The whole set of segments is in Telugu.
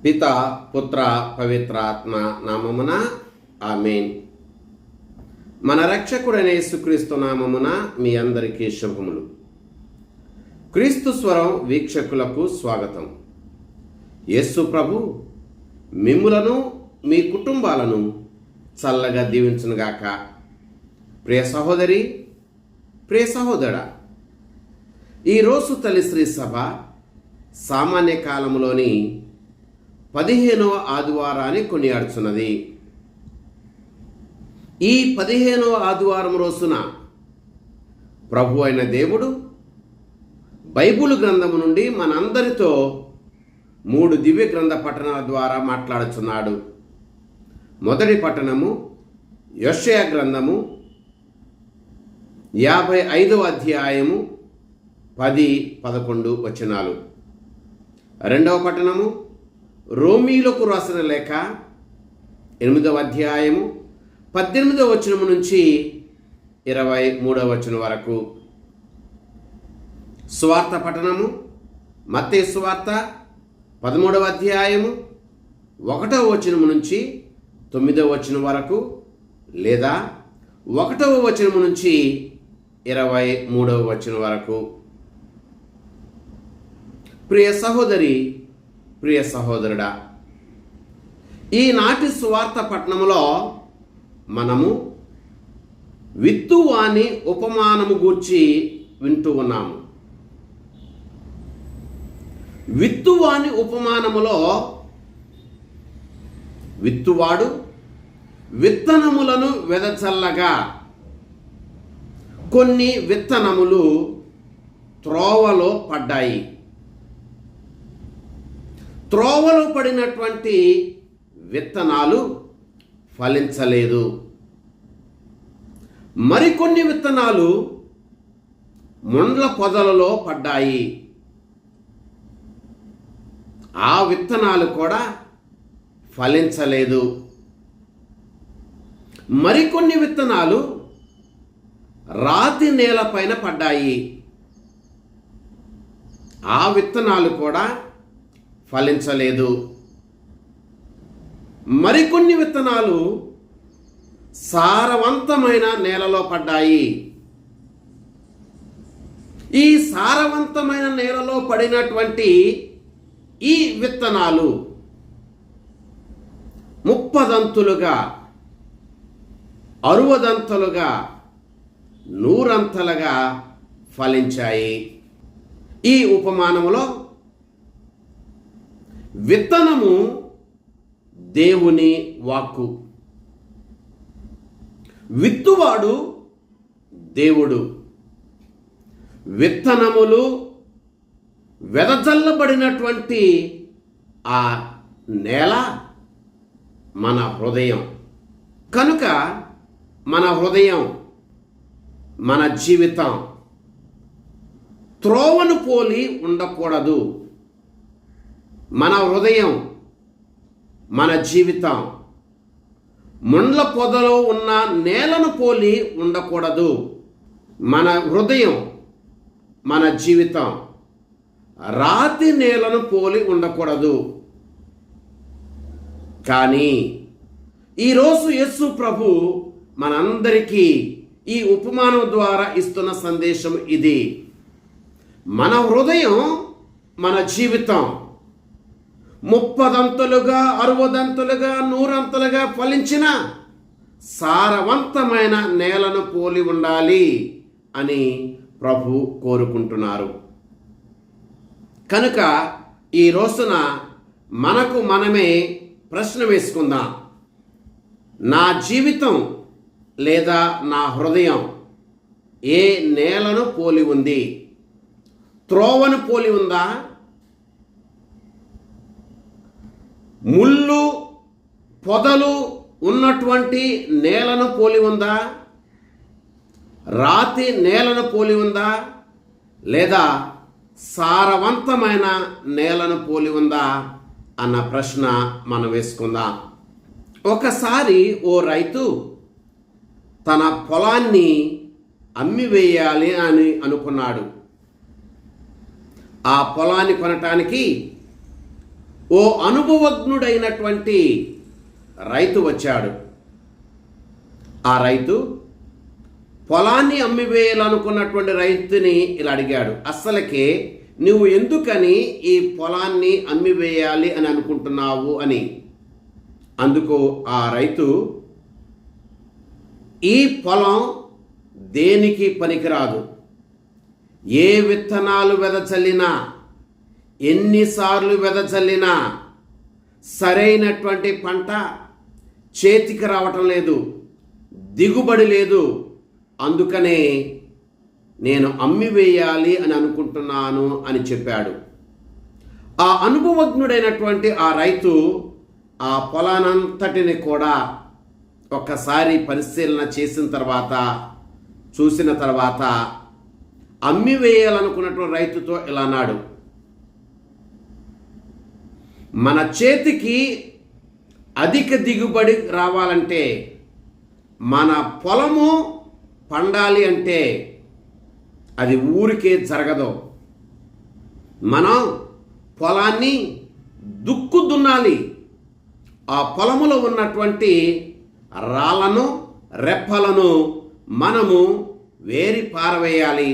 పిత పుత్ర పవిత్రాత్మ నామమున ఆమేన్. మన రక్షకుడైన యేసుక్రీస్తు నామమున మీ అందరికీ శుభములు. క్రీస్తు స్వరం వీక్షకులకు స్వాగతం. యేసు ప్రభు మిమ్ములను మీ కుటుంబాలను చల్లగా దీవించునుగాక. ప్రియ సహోదరి, ప్రియ సహోదరా, ఈరోజు తల్లి శ్రీ సభ సామాన్య కాలంలోని 15వ ఆదివారాన్ని కొనియాడుచున్నది. ఈ 15వ ఆదివారం రోజున ప్రభు అయిన దేవుడు బైబిల్ గ్రంథము నుండి మనందరితో 3 దివ్య గ్రంథ పఠనాల ద్వారా మాట్లాడుచున్నాడు. మొదటి పఠనము యెషయా గ్రంథము 55వ అధ్యాయము 10-11 వచనాలు. రెండవ పఠనము రోమీలకు రాసిన లేఖ 8వ అధ్యాయము 18వ వచనము నుంచి 23వ వచనం వరకు. సువార్త పఠనము మత్తయి సువార్త 13వ అధ్యాయము 1వ వచనము నుంచి 9వ వచనం వరకు, లేదా 1వ వచనము నుంచి 23వ వచనం వరకు. ప్రియ సహోదరి, ప్రియ సహోదరుడా, ఈనాటి సువార్త పట్టణములో మనము విత్తువాని ఉపమానము గూర్చి వింటూ ఉన్నాము. విత్తువాని ఉపమానములో విత్తువాడు విత్తనములను వెదజల్లగా కొన్ని విత్తనములు త్రోవలో పడ్డాయి. త్రోవలో పడినటువంటి విత్తనాలు ఫలించలేదు. మరికొన్ని విత్తనాలు ముండ్ల పొదలలో పడ్డాయి. ఆ విత్తనాలు కూడా ఫలించలేదు. మరికొన్ని విత్తనాలు రాతి నేలపైన పడ్డాయి. ఆ విత్తనాలు కూడా ఫలించలేదు. మరికొన్ని విత్తనాలు సారవంతమైన నేలలో పడ్డాయి. ఈ సారవంతమైన నేలలో పడినటువంటి ఈ విత్తనాలు 30దంతులుగా, 60దంతులుగా, 100అంతలుగా ఫలించాయి. ఈ ఉపమానములో విత్తనము దేవుని వాక్కు, విత్తువాడు దేవుడు. విత్తనములు వెదజల్లబడినటువంటి ఆ నేల మన హృదయం. కనుక మన హృదయం, మన జీవితం త్రోవను పోలి ఉండకూడదు. మన హృదయం, మన జీవితం ముండ్ల పొదలో ఉన్న నేలను పోలి ఉండకూడదు. మన హృదయం, మన జీవితం రాతి నేలను పోలి ఉండకూడదు. కానీ ఈరోజు యేసు ప్రభు మనందరికీ ఈ ఉపమానం ద్వారా ఇస్తున్న సందేశం ఇది. మన హృదయం, మన జీవితం 30దంతులుగా, 60దంతులుగా, 100అంతలుగా ఫలించిన సారవంతమైన నేలను పోలి ఉండాలి అని ప్రభు కోరుకుంటున్నారు. కనుక ఈ రోజున మనకు మనమే ప్రశ్న వేసుకుందాం. నా జీవితం లేదా నా హృదయం ఏ నేలను పోలి ఉంది? త్రోవను పోలి ఉందా? ముళ్ళు పొదలు ఉన్నటువంటి నేలను పోలి ఉందా? రాతి నేలను పోలి ఉందా? లేదా సారవంతమైన నేలను పోలి ఉందా అన్న ప్రశ్న మనం వేసుకుందాం. ఒకసారి ఓ రైతు తన పొలాన్ని అమ్మివేయాలి అని అనుకున్నాడు. ఆ పొలాన్ని కొనటానికి ఓ అనుభవజ్ఞుడైనటువంటి రైతు వచ్చాడు. ఆ రైతు పొలాన్ని అమ్మివేయాలనుకున్నటువంటి రైతుని ఇలా అడిగాడు, అస్సలకే నువ్వు ఎందుకని ఈ పొలాన్ని అమ్మివేయాలి అని అనుకుంటున్నావు అని. అందుకు ఆ రైతు, ఈ పొలం దేనికి పనికిరాదు, ఏ విత్తనాలు వెదజల్లినా, ఎన్నిసార్లు వెదజల్లినా సరైనటువంటి పంట చేతికి రావటం లేదు, దిగుబడి లేదు, అందుకనే నేను అమ్మివేయాలి అని అనుకుంటున్నాను అని చెప్పాడు. ఆ అనుభవజ్ఞుడైనటువంటి ఆ రైతు ఆ పొలానంతటిని కూడా ఒక్కసారి పరిశీలన చేసిన తర్వాత, చూసిన తర్వాత అమ్మివేయాలనుకున్నటువంటి రైతుతో ఇలా అన్నాడు, మన చేతికి అధిక దిగుబడి రావాలంటే, మన పొలము పండాలి అంటే అది ఊరికే జరగదు. మనం పొలాన్ని దున్నాలి. ఆ పొలములో ఉన్నటువంటి రాళ్ళను, రెప్పలను మనము వేరి పారవేయాలి.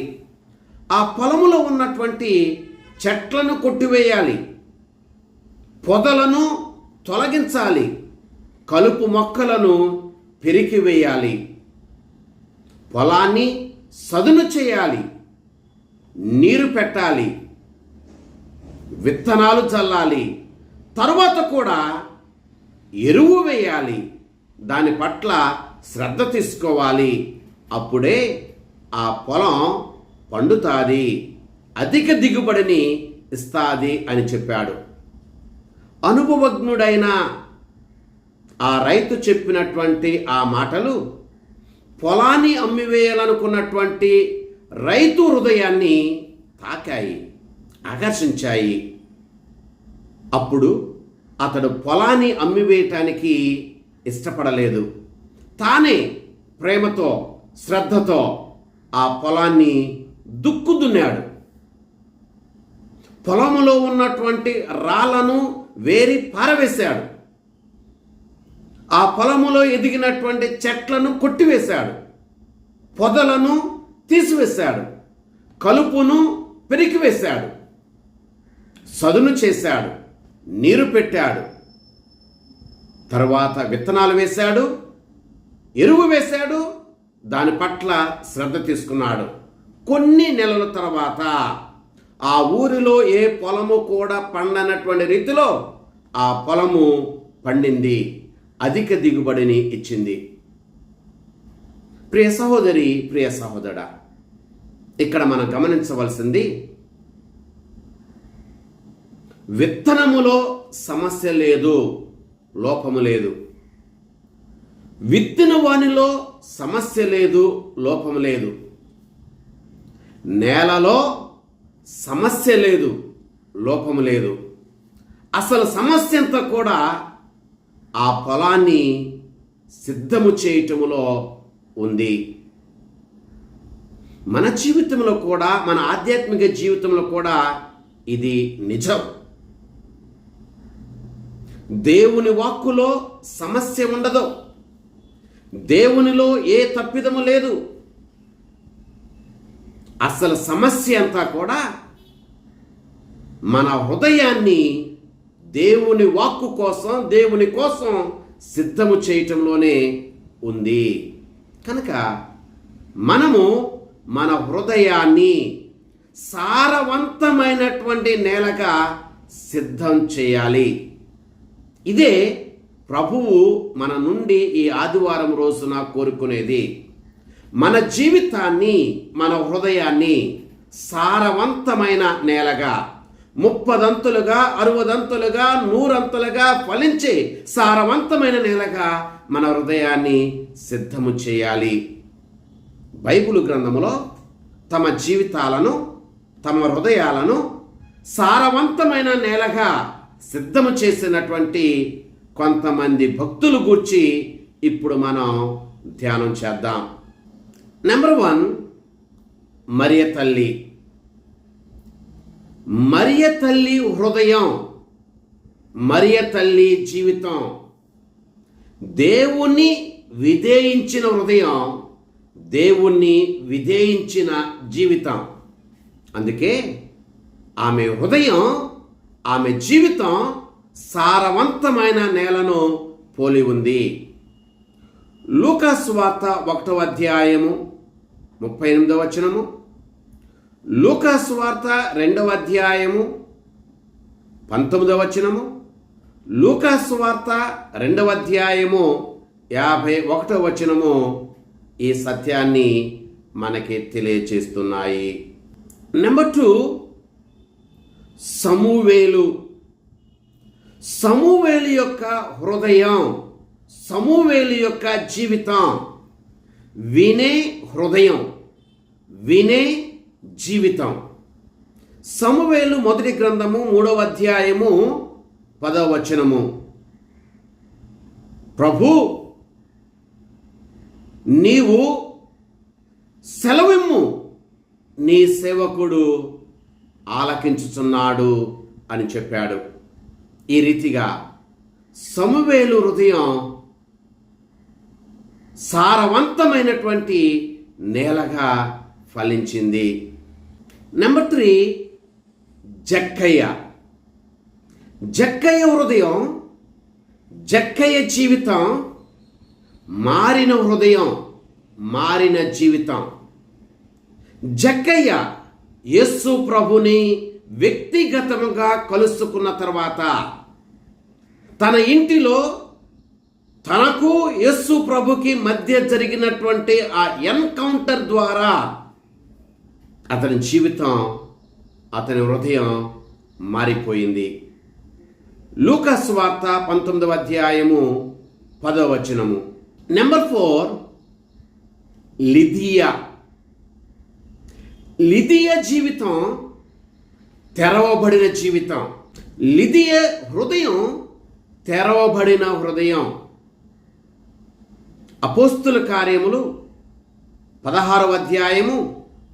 ఆ పొలములో ఉన్నటువంటి చెట్లను కొట్టివేయాలి, పొదలను తొలగించాలి, కలుపు మొక్కలను పెరికివేయాలి, పొలాన్ని సదును చేయాలి, నీరు పెట్టాలి, విత్తనాలు చల్లాలి, తరువాత కూడా ఎరువు వేయాలి, దాని పట్ల శ్రద్ధ తీసుకోవాలి. అప్పుడే ఆ పొలం పండుతుంది, అధిక దిగుబడిని ఇస్తుంది అని చెప్పాడు. అనుభవజ్ఞుడైన ఆ రైతు చెప్పినటువంటి ఆ మాటలు పొలాన్ని అమ్మివేయాలనుకున్నటువంటి రైతు హృదయాన్ని తాకాయి, ఆకర్షించాయి. అప్పుడు అతడు పొలాన్ని అమ్మివేయటానికి ఇష్టపడలేదు. తానే ప్రేమతో, శ్రద్ధతో ఆ పొలాన్ని దున్నాడు. పొలములో ఉన్నటువంటి రాళ్లను వేరి పారవేశాడు. ఆ పొలములో ఎదిగినటువంటి చెట్లను కొట్టివేశాడు, పొదలను తీసివేశాడు, కలుపును పెరికివేశాడు, సదును చేశాడు, నీరు పెట్టాడు, తర్వాత విత్తనాలు వేశాడు, ఎరువు వేశాడు, దాని పట్ల శ్రద్ధ తీసుకున్నాడు. కొన్ని నెలల తర్వాత ఆ ఊరిలో ఏ పొలము కూడా పండనటువంటి రీతిలో ఆ పొలము పండింది, అధిక దిగుబడిని ఇచ్చింది. ప్రియ సహోదరి, ప్రియ సహోదరుడా, ఇక్కడ మనం గమనించవలసింది, విత్తనములో సమస్య లేదు, లోపము లేదు. విత్తిన వానిలో సమస్య లేదు, లోపము లేదు. నేలలో సమస్య లేదు, లోపము లేదు. అసలు సమస్య అంతా కూడా ఆ పొలాన్ని సిద్ధము చేయటములో ఉంది. మన జీవితంలో కూడా, మన ఆధ్యాత్మిక జీవితంలో కూడా ఇది నిజం. దేవుని వాక్కులో సమస్య ఉండదు, దేవునిలో ఏ తప్పిదము లేదు. అసలు సమస్య అంతా కూడా మన హృదయాన్ని దేవుని వాక్కు కోసం, దేవుని కోసం సిద్ధము చేయటంలోనే ఉంది. కనుక మనము మన హృదయాన్ని సారవంతమైనటువంటి నేలగా సిద్ధం చేయాలి. ఇదే ప్రభువు మన నుండి ఈ ఆదివారం రోజున కోరుకునేది. మన జీవితాన్ని, మన హృదయాన్ని సారవంతమైన నేలగా, 30 అంతులుగా, 60 అంతులుగా, 100 అంతులుగా ఫలించే సారవంతమైన నేలగా మన హృదయాన్ని సిద్ధము చేయాలి. బైబిలు గ్రంథములో తమ జీవితాలను, తమ హృదయాలను సారవంతమైన నేలగా సిద్ధము చేసినటువంటి కొంతమంది భక్తులు గూర్చి ఇప్పుడు మనం ధ్యానం చేద్దాం. నెంబర్ 1, మరియ తల్లి. మరియ తల్లి హృదయం మరియ తల్లి జీవితం దేవుణ్ణి విధేయించిన హృదయం, దేవుణ్ణి విధేయించిన జీవితం. అందుకే ఆమె హృదయం, ఆమె జీవితం సారవంతమైన నేలను పోలి ఉంది. లూకా సువార్త 1వ అధ్యాయము 38వ వచనము, లూకా సువార్త 2వ అధ్యాయము 19వ వచనము, లూకా సువార్త 2వ అధ్యాయము 51వ వచనము ఈ సత్యాన్ని మనకి తెలియచేస్తున్నాయి. నెంబర్ 2, సమూవేలు యొక్క హృదయం, సమూవేలు యొక్క జీవితం. వినే హృదయం, వినే జీవితం. సమూవేలు మొదటి గ్రంథము 3వ అధ్యాయము 10వ వచనము. ప్రభు, నీవు సెలవిమ్ము, నీ సేవకుడు ఆలకించుచున్నాడు అని చెప్పాడు. ఈ రీతిగా సమూవేలు హృదయం సారవంతమైనటువంటి నేలగా ఫలించింది. నెంబర్ 3, జక్కయ్య హృదయం, జక్కయ్య జీవితం మారిన హృదయం, మారిన జీవితం. జక్కయ్య యేసు ప్రభుని వ్యక్తిగతంగా కలుసుకున్న తర్వాత తన ఇంటిలో తనకు యేసు ప్రభుకి మధ్య జరిగినటువంటి ఆ ఎన్కౌంటర్ ద్వారా అతని జీవితం, అతని హృదయం మారిపోయింది. లూకా సువార్త 19వ అధ్యాయము 10వ వచనము. నెంబర్ 4, లిదియా జీవితం తెరవబడిన జీవితం. లిదియా హృదయం తెరవబడిన హృదయం. అపోస్తుల కార్యములు 16వ అధ్యాయము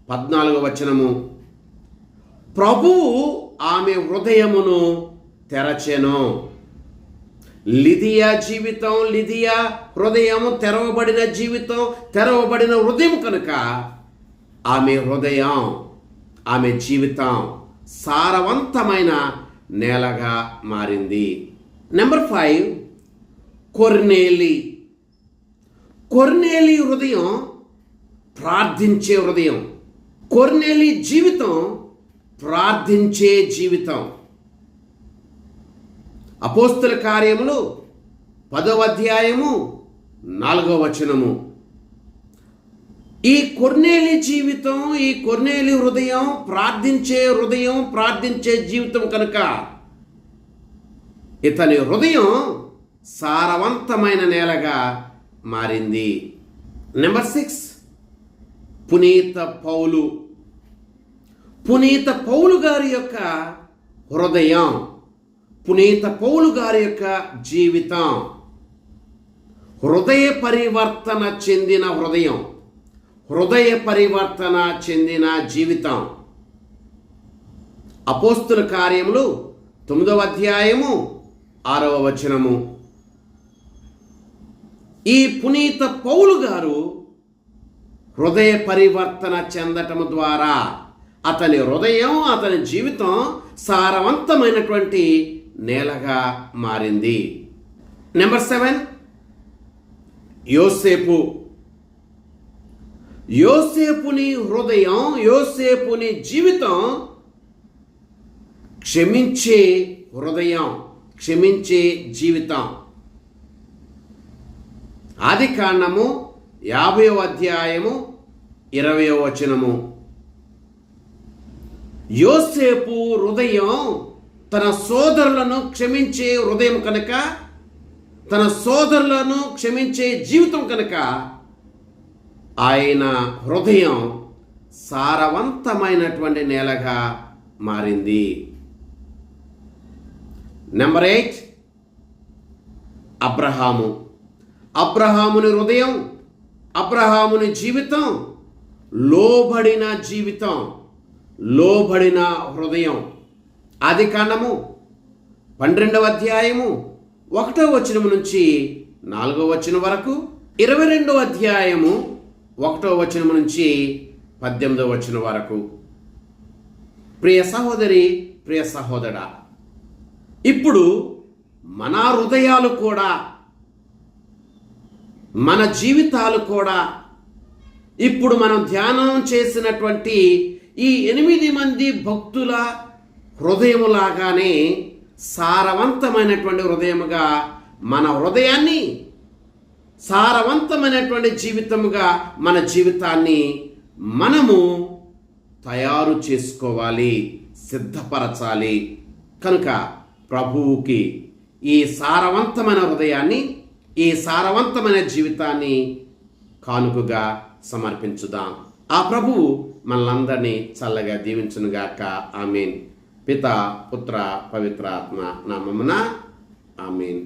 14వ వచనము. ప్రభువు ఆమె హృదయమును తెరచెను. లిదియా జీవితం, లిదియా హృదయము తెరవబడిన జీవితం, తెరవబడిన హృదయం కనుక ఆమె హృదయం, ఆమె జీవితం సారవంతమైన నేలగా మారింది. నెంబర్ 5, కొర్నేలి హృదయం ప్రార్థించే హృదయం. కొర్నేలి జీవితం ప్రార్థించే జీవితం. అపోస్తుల కార్యములు 10వ అధ్యాయము 4వ వచనము. ఈ కొర్నేలి జీవితం, ఈ కొర్నేలి హృదయం ప్రార్థించే హృదయం, ప్రార్థించే జీవితం కనుక ఇతని హృదయం సారవంతమైన నేలగా మారింది. నెంబర్ 6, పునీత పౌలు గారి యొక్క హృదయం, పునీత పౌలు గారి యొక్క జీవితం హృదయ పరివర్తన చెందిన హృదయం, హృదయ పరివర్తన చెందిన జీవితం. అపోస్తుల కార్యములు 9వ అధ్యాయము 6వ వచనము. ఈ పునీత పౌలు గారు హృదయ పరివర్తన చెందటము ద్వారా అతని హృదయం, అతని జీవితం సారవంతమైనటువంటి నేలగా మారింది. నెంబర్ 7, యోసేపుని హృదయం, యోసేపుని జీవితం క్షమించే హృదయం, క్షమించే జీవితం. ఆదికాండము 50వ అధ్యాయము 20వ వచనము. యోసేపు హృదయం తన సోదరులను క్షమించే హృదయం కనుక, తన సోదరులను క్షమించే జీవితం కనుక ఆయన హృదయం సారవంతమైనటువంటి నేలగా మారింది. నెంబర్ 8, అబ్రహాముని హృదయం, అబ్రహాముని జీవితం లోబడిన జీవితం, లోబడిన హృదయం. ఆదికాండము 12వ అధ్యాయము 1వ వచనం నుంచి 4వ వచనం వరకు, 22వ అధ్యాయము 1వ వచనం నుంచి 18వ వచనం వరకు. ప్రియ సహోదరి, ప్రియ సహోదరా, ఇప్పుడు మన హృదయాలు కూడా, మన జీవితాలు కూడా ఇప్పుడు మనం ధ్యానం చేసినటువంటి ఈ 8 మంది భక్తుల హృదయములాగానే సారవంతమైనటువంటి హృదయముగా మన హృదయాన్ని, సారవంతమైనటువంటి జీవితముగా మన జీవితాన్ని మనము తయారు చేసుకోవాలి, సిద్ధపరచాలి. కనుక ప్రభువుకి ఈ సారవంతమైన హృదయాన్ని, ఈ సారవంతమైన జీవితాన్ని కానుకగా సమర్పించుదాం. ఆ ప్రభువు మనలందరినీ చల్లగా దీవించునుగాక. ఆమేన్. పిత, పుత్ర, పవిత్రాత్మ నామమున ఆమేన్.